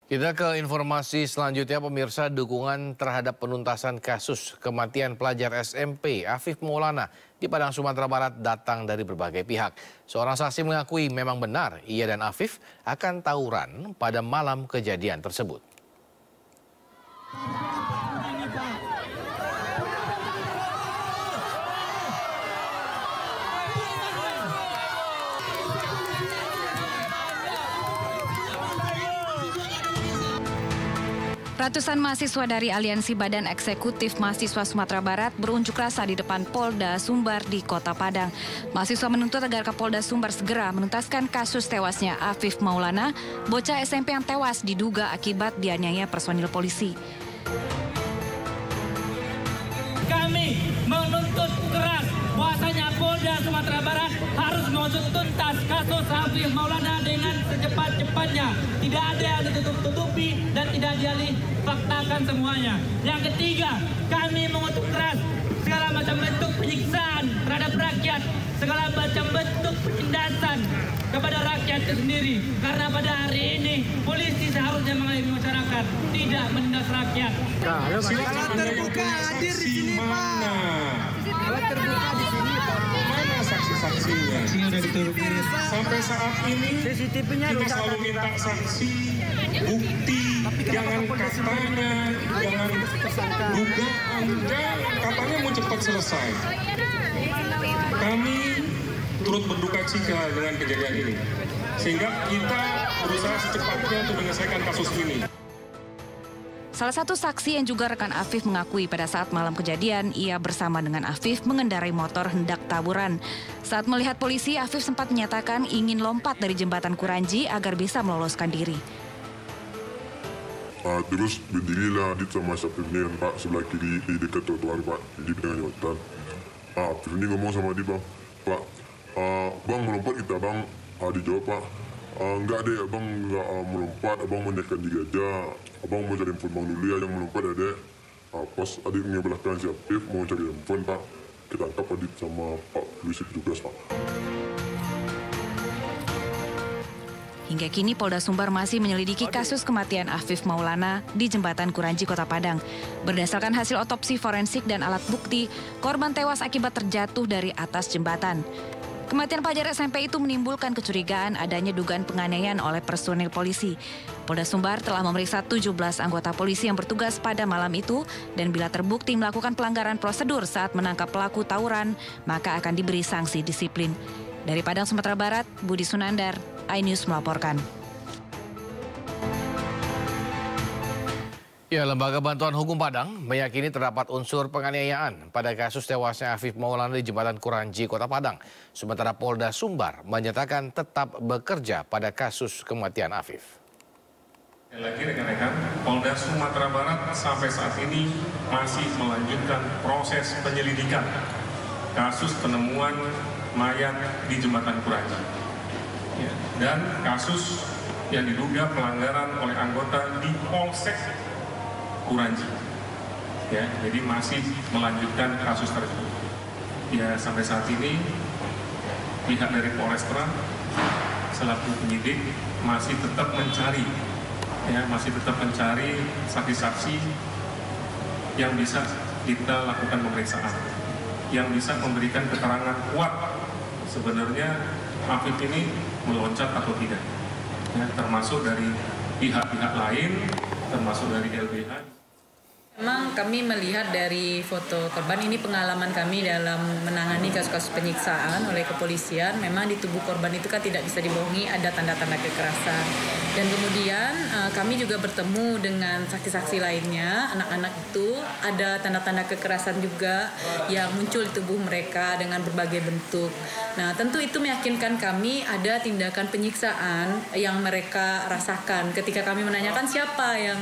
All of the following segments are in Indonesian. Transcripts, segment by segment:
Kita ke informasi selanjutnya, pemirsa. Dukungan terhadap penuntasan kasus kematian pelajar SMP Afif Maulana di Padang, Sumatera Barat datang dari berbagai pihak. Seorang saksi mengakui memang benar ia dan Afif akan tawuran pada malam kejadian tersebut. Ratusan mahasiswa dari Aliansi Badan Eksekutif Mahasiswa Sumatera Barat berunjuk rasa di depan Polda Sumbar di Kota Padang. Mahasiswa menuntut agar Kapolda Sumbar segera menuntaskan kasus tewasnya Afif Maulana, bocah SMP yang tewas diduga akibat dianiaya personil polisi. Kami menuntut keras bahwasanya Polda Sumatera Barat harus mengusut tuntas kasus Afif Maulana dengan secepat-cepatnya. Tidak ada yang ditutup-tutupi dan tidak dialih faktakan semuanya. Yang ketiga, kami mengutuk keras segala macam bentuk penyiksaan terhadap rakyat, segala macam bentuk penindasan kepada rakyat itu sendiri. Karena pada hari ini polisi seharusnya mengayomi masyarakat, tidak menindas rakyat. Kalau terbuka hadir di sini, Pak. Kalau terbuka di sini, Pak. Mana saksi-saksinya? Sampai saat ini CCTV-nya kita selalu minta saksi, bukti, jangan katanya, jangan dugaan, katanya mau cepat selesai. Kami turut berduka cita dengan kejadian ini, sehingga kita berusaha secepatnya untuk menyelesaikan kasus ini. Salah satu saksi yang juga rekan Afif mengakui pada saat malam kejadian, ia bersama dengan Afif mengendarai motor hendak taburan. Saat melihat polisi, Afif sempat menyatakan ingin lompat dari jembatan Kuranji agar bisa meloloskan diri. Terus berdirilah Adit sama Afif ini Pak, sebelah kiri di dekat trotoar Pak, di tengah jembatan. Afif ini ngomong sama dia, Pak, Bang melompat kita Bang. Dijawab Pak, enggak deh Abang enggak melompat, Abang menaikkan diri aja. Abang mau cari handphone Bang dulu ya, yang melompat adek. Pas adik ngebelakang si Afif mau cari handphone Pak, kita tangkap Adit sama Pak polisi petugas Pak. Hingga kini Polda Sumbar masih menyelidiki kasus kematian Afif Maulana di jembatan Kuranji, Kota Padang. Berdasarkan hasil otopsi forensik dan alat bukti, korban tewas akibat terjatuh dari atas jembatan. Kematian pelajar SMP itu menimbulkan kecurigaan adanya dugaan penganiayaan oleh personil polisi. Polda Sumbar telah memeriksa 17 anggota polisi yang bertugas pada malam itu, dan bila terbukti melakukan pelanggaran prosedur saat menangkap pelaku tawuran, maka akan diberi sanksi disiplin. Dari Padang, Sumatera Barat, Budi Sunandar, iNews melaporkan. Ya, Lembaga Bantuan Hukum Padang meyakini terdapat unsur penganiayaan pada kasus tewasnya Afif Maulana di jembatan Kuranji, Kota Padang. Sementara Polda Sumbar menyatakan tetap bekerja pada kasus kematian Afif. Lagi rekan-rekan, Polda Sumatera Barat sampai saat ini masih melanjutkan proses penyelidikan kasus penemuan mayat di jembatan Kuranji. Ya, dan kasus yang diduga pelanggaran oleh anggota di Polsek Kuranji. Ya, jadi masih melanjutkan kasus tersebut. Ya, sampai saat ini pihak dari Polrestra selaku penyidik masih tetap mencari saksi-saksi yang bisa kita lakukan pemeriksaan, yang bisa memberikan keterangan kuat sebenarnya Afif ini meloncat atau tidak. Ya, termasuk dari pihak-pihak lain, termasuk dari LBH. Memang kami melihat dari foto korban, ini pengalaman kami dalam menangani kasus-kasus penyiksaan oleh kepolisian. Memang di tubuh korban itu kan tidak bisa dibohongi, ada tanda-tanda kekerasan. Dan kemudian kami juga bertemu dengan saksi-saksi lainnya, anak-anak itu ada tanda-tanda kekerasan juga yang muncul di tubuh mereka dengan berbagai bentuk. Nah, tentu itu meyakinkan kami ada tindakan penyiksaan yang mereka rasakan. Ketika kami menanyakan siapa yang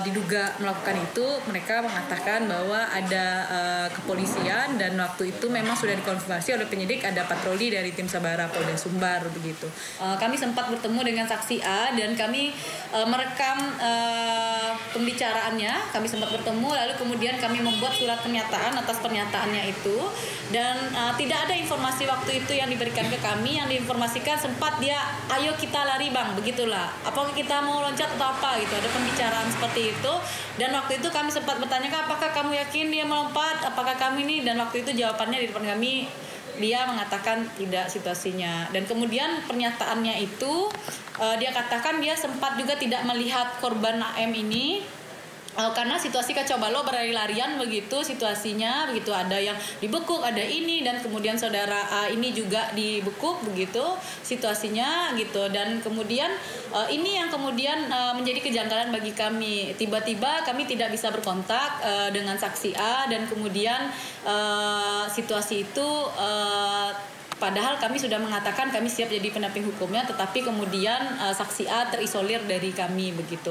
diduga melakukan itu, mereka mengatakan bahwa ada kepolisian, dan waktu itu memang sudah dikonfirmasi oleh penyidik ada patroli dari tim Sabara Polda Sumbar begitu. Kami sempat bertemu dengan saksi A dan kami merekam pembicaraannya, kami sempat bertemu, lalu kemudian kami membuat surat pernyataan atas pernyataannya itu, dan tidak ada informasi waktu itu yang diberikan ke kami, yang diinformasikan sempat dia, ayo kita lari bang, begitulah, apakah kita mau loncat atau apa gitu, ada pembicaraan seperti itu, dan waktu itu kami sempat bertanya, apakah kamu yakin dia melompat, apakah kami ini, dan waktu itu jawabannya di depan kami, dia mengatakan tidak situasinya. Dan kemudian pernyataannya itu dia katakan dia sempat juga tidak melihat korban AM ini karena situasi kacau balau, berlari-larian begitu situasinya, begitu ada yang dibekuk, ada ini, dan kemudian saudara A ini juga dibekuk begitu situasinya gitu. Dan kemudian ini yang kemudian menjadi kejanggalan bagi kami, tiba-tiba kami tidak bisa berkontak dengan saksi A, dan kemudian situasi itu padahal kami sudah mengatakan kami siap jadi pendamping hukumnya, tetapi kemudian saksi A terisolir dari kami begitu.